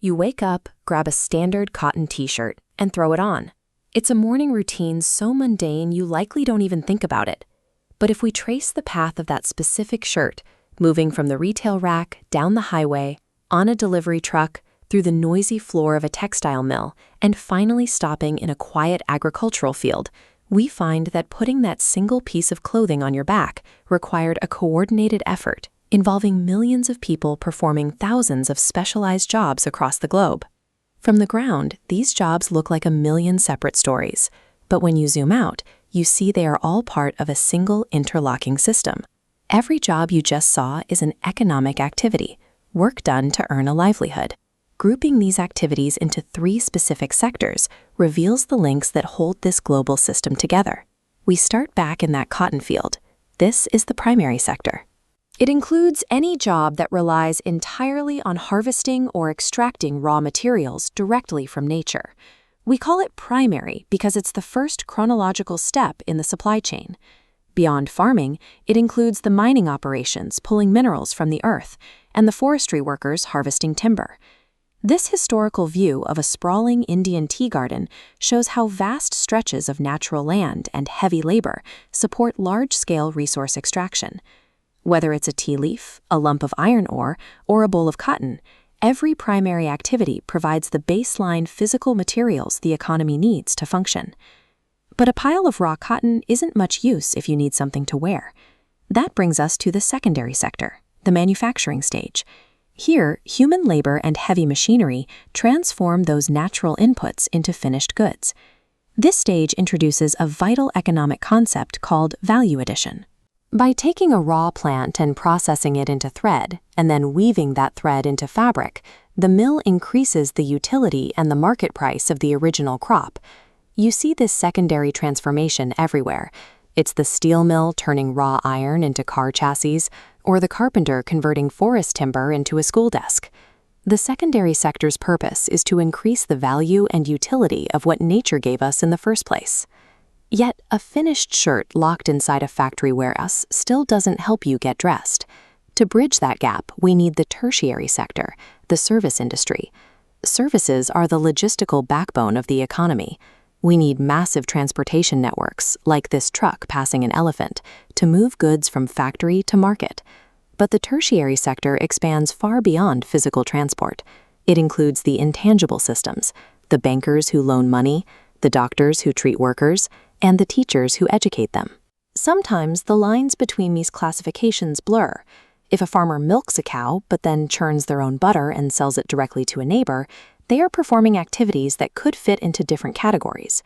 You wake up, grab a standard cotton t-shirt, and throw it on. It's a morning routine so mundane you likely don't even think about it. But if we trace the path of that specific shirt, moving from the retail rack, down the highway, on a delivery truck, through the noisy floor of a textile mill, and finally stopping in a quiet agricultural field, we find that putting that single piece of clothing on your back required a coordinated effort, involving millions of people performing thousands of specialized jobs across the globe. From the ground, these jobs look like a million separate stories, but when you zoom out, you see they are all part of a single interlocking system. Every job you just saw is an economic activity, work done to earn a livelihood. Grouping these activities into 3 specific sectors reveals the links that hold this global system together. We start back in that cotton field. This is the primary sector. It includes any job that relies entirely on harvesting or extracting raw materials directly from nature. We call it primary because it's the first chronological step in the supply chain. Beyond farming, it includes the mining operations pulling minerals from the earth and the forestry workers harvesting timber. This historical view of a sprawling Indian tea garden shows how vast stretches of natural land and heavy labor support large-scale resource extraction. Whether it's a tea leaf, a lump of iron ore, or a bowl of cotton, every primary activity provides the baseline physical materials the economy needs to function. But a pile of raw cotton isn't much use if you need something to wear. That brings us to the secondary sector, the manufacturing stage. Here, human labor and heavy machinery transform those natural inputs into finished goods. This stage introduces a vital economic concept called value addition. By taking a raw plant and processing it into thread, and then weaving that thread into fabric, the mill increases the utility and the market price of the original crop. You see this secondary transformation everywhere. It's the steel mill turning raw iron into car chassis, or the carpenter converting forest timber into a school desk. The secondary sector's purpose is to increase the value and utility of what nature gave us in the first place. Yet, a finished shirt locked inside a factory warehouse still doesn't help you get dressed. To bridge that gap, we need the tertiary sector, the service industry. Services are the logistical backbone of the economy. We need massive transportation networks, like this truck passing an elephant, to move goods from factory to market. But the tertiary sector expands far beyond physical transport. It includes the intangible systems, the bankers who loan money, the doctors who treat workers, and the teachers who educate them. Sometimes the lines between these classifications blur. If a farmer milks a cow but then churns their own butter and sells it directly to a neighbor, they are performing activities that could fit into different categories.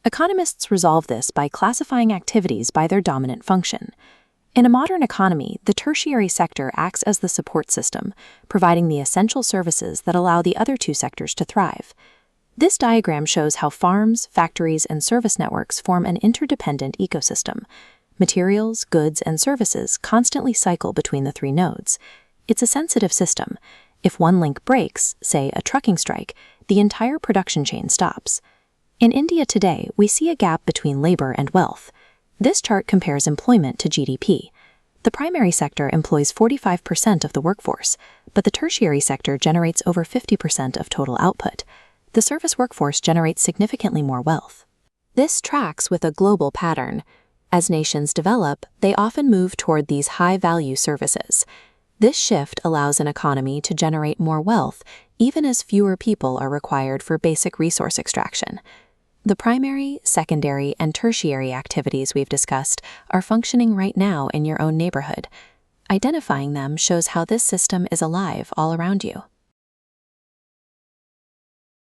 Economists resolve this by classifying activities by their dominant function. In a modern economy, the tertiary sector acts as the support system, providing the essential services that allow the other 2 sectors to thrive. This diagram shows how farms, factories, and service networks form an interdependent ecosystem. Materials, goods, and services constantly cycle between the 3 nodes. It's a sensitive system. If one link breaks, say a trucking strike, the entire production chain stops. In India today, we see a gap between labor and wealth. This chart compares employment to GDP. The primary sector employs 45% of the workforce, but the tertiary sector generates over 50% of total output. The service workforce generates significantly more wealth. This tracks with a global pattern. As nations develop, they often move toward these high-value services. This shift allows an economy to generate more wealth, even as fewer people are required for basic resource extraction. The primary, secondary, and tertiary activities we've discussed are functioning right now in your own neighborhood. Identifying them shows how this system is alive all around you.